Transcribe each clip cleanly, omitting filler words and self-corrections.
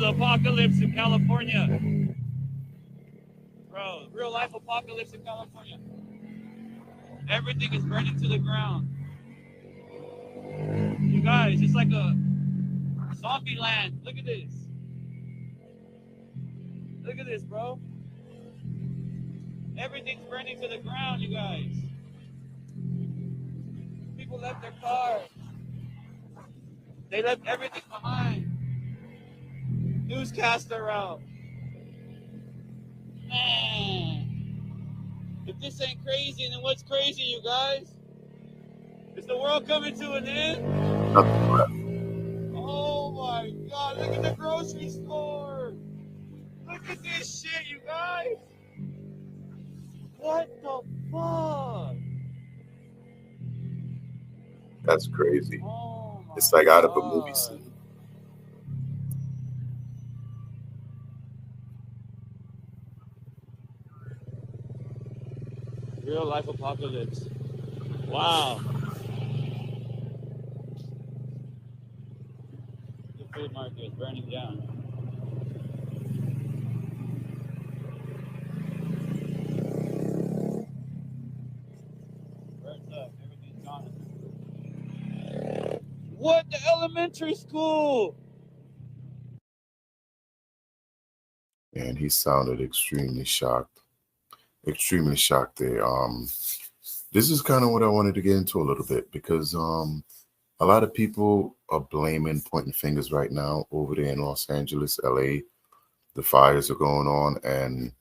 the apocalypse in California. Bro, real life apocalypse in California. Everything is burning to the ground. You guys, it's like a zombie land. Look at this. Look at this, bro. Everything's burning to the ground, you guys. People left their cars. They left everything behind. Newscaster out. Man. If this ain't crazy, then what's crazy, you guys? Is the world coming to an end? Oh my God, look at the grocery store. Look at this shit, you guys. What the fuck? That's crazy. Oh it's like out of God. a movie scene. Real life apocalypse. Wow. The food market is burning down. Burns up. Everything's gone. What? The elementary school? And he sounded extremely shocked. Extremely shocked there. This is kind of what I wanted to get into a little bit because a lot of people are blaming, pointing fingers right now over there in Los Angeles, LA. The fires are going on, and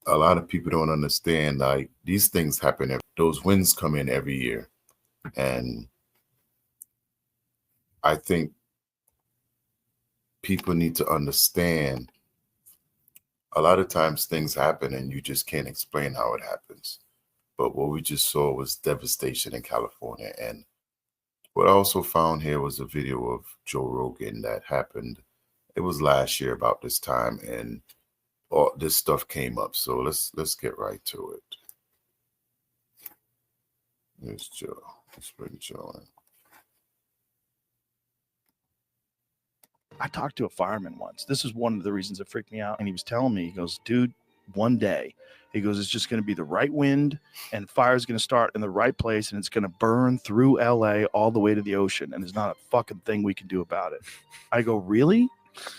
a lot of people don't understand, like, these things happen. Those winds come in every year. And I think people need to understand a lot of times things happen and you just can't explain how it happens. But what we just saw was devastation in California. And what I also found here was a video of Joe Rogan that happened. It was last year about this time, and all this stuff came up. So let's get right to it. There's Joe. Let's bring Joe in. I talked to a fireman once. This is one of the reasons it freaked me out. And he was telling me, he goes, dude, one day, he goes, it's just going to be the right wind and fire's going to start in the right place and it's going to burn through LA all the way to the ocean. And there's not a fucking thing we can do about it. I go, really?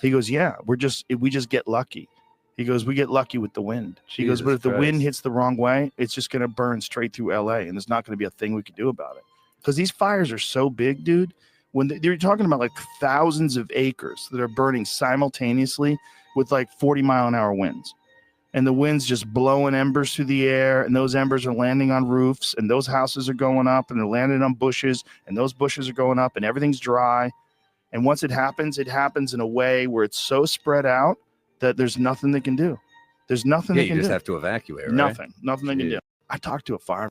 He goes, yeah, we just get lucky. He goes, we get lucky with the wind. He goes, but if the wind hits the wrong way, it's just going to burn straight through LA and there's not going to be a thing we can do about it. Because these fires are so big, dude. When they're talking about like thousands of acres that are burning simultaneously with like 40-mile-an-hour winds. And the wind's just blowing embers through the air, and those embers are landing on roofs, and those houses are going up, and they're landing on bushes, and those bushes are going up, and everything's dry. And once it happens in a way where it's so spread out that there's nothing they can do. There's nothing they can do. You just have to evacuate, right? Nothing they can do. I talked to a fireman.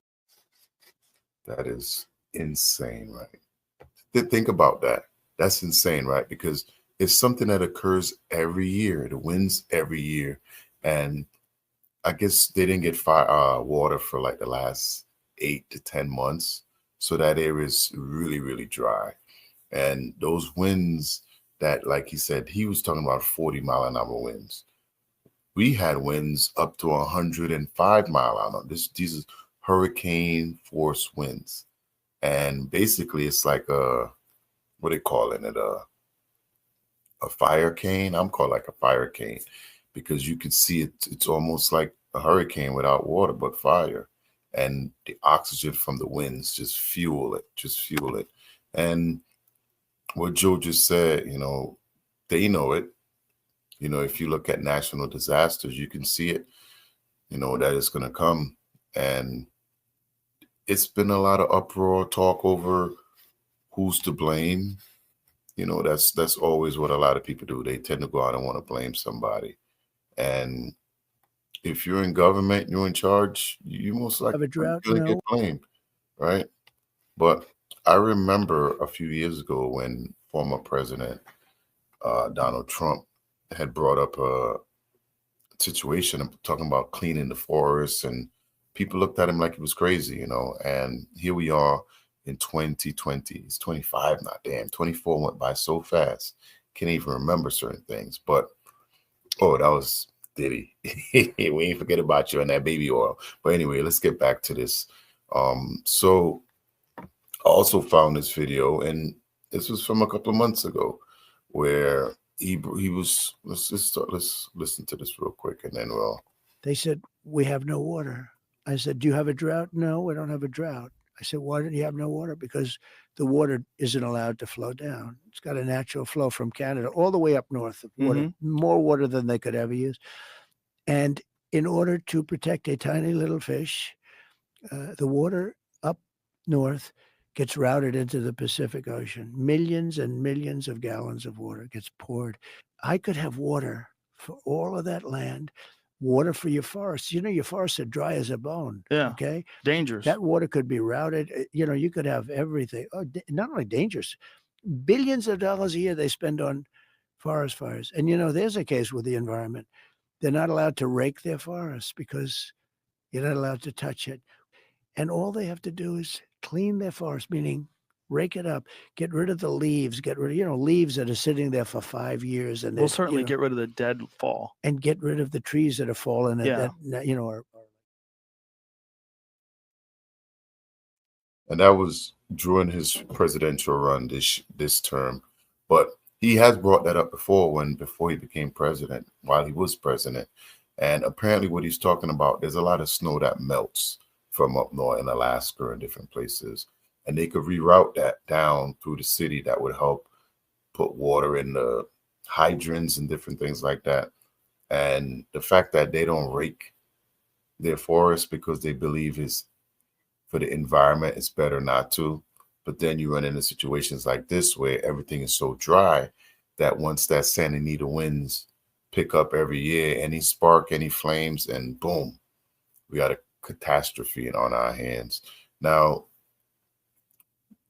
That is insane, right? Think about that. That's insane, right? Because it's something that occurs every year. The winds every year. And I guess they didn't get water for like the last 8 to 10 months. So that area is really, really dry. And those winds that, like he said, he was talking about 40-mile-an-hour winds. We had winds up to 105 mile an hour. These are hurricane force winds. And basically it's like what they calling it, a fire cane. I'm called like a fire cane because you can see it. It's almost like a hurricane without water, but fire. And the oxygen from the winds just fuel it. And what Joe just said, they know it. If you look at national disasters, you can see it, that it's going to come. And it's been a lot of uproar, talk over who's to blame. That's always what a lot of people do. They tend to go out and want to blame somebody. And if you're in government, you're in charge, you most likely going to get blamed, right? But I remember a few years ago when former President Donald Trump had brought up a situation talking about cleaning the forests, and people looked at him like he was crazy, and here we are in 2020. It's 25 now. Damn, 24 went by so fast. can't even remember certain things. But oh, that was Diddy. We ain't forget about you and that baby oil. But anyway, let's get back to this. So I also found this video, and this was from a couple of months ago, where he was. Let's listen to this real quick, and then we'll. They said, we have no water. I said, do you have a drought? No, we don't have a drought. I said, why do you have no water? Because the water isn't allowed to flow down. It's got a natural flow from Canada all the way up north of water, more water than they could ever use. And in order to protect a tiny little fish, the water up north gets routed into the Pacific Ocean. Millions and millions of gallons of water gets poured. I could have water for all of that land. Water for your forests. You know, your forests are dry as a bone. Yeah. Okay. Dangerous. That water could be routed. You know, you could have everything. Oh, not only dangerous, billions of dollars a year they spend on forest fires. And, you know, there's a case with the environment. They're not allowed to rake their forests because you're not allowed to touch it. And all they have to do is clean their forest, meaning rake it up, get rid of the leaves, get rid of, you know, leaves that are sitting there for 5 years. And we'll certainly get rid of the dead fall. And get rid of the trees that have fallen that, you know, are. And that was during his presidential run this term. But he has brought that up before before he became president, while he was president. And apparently what he's talking about, there's a lot of snow that melts from up north in Alaska and different places. And they could reroute that down through the city. That would help put water in the hydrants and different things like that. And the fact that they don't rake their forests because they believe is for the environment, it's better not to. But then you run into situations like this where everything is so dry that once that Santa Anita winds pick up every year, any spark, any flames, and boom, we got a catastrophe on our hands. Now,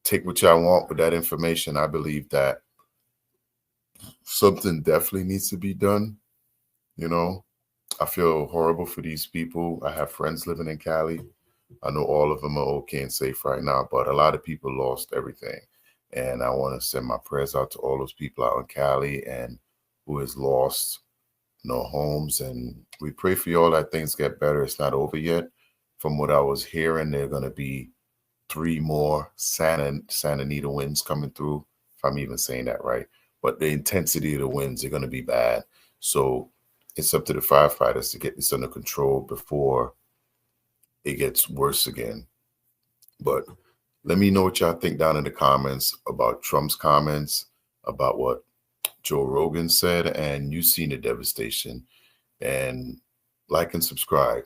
take what y'all want with that information. I believe that something definitely needs to be done. You know, I feel horrible for these people. I have friends living in Cali. I know all of them are okay and safe right now, but a lot of people lost everything. And I want to send my prayers out to all those people out in Cali and who has lost no homes. And we pray for you all that things get better. It's not over yet. From what I was hearing, there are going to be 3 more Santa Anita winds coming through, if I'm even saying that right. But the intensity of the winds are going to be bad. So it's up to the firefighters to get this under control before it gets worse again. But let me know what y'all think down in the comments about Trump's comments, about what Joe Rogan said, and you've seen the devastation. And like and subscribe.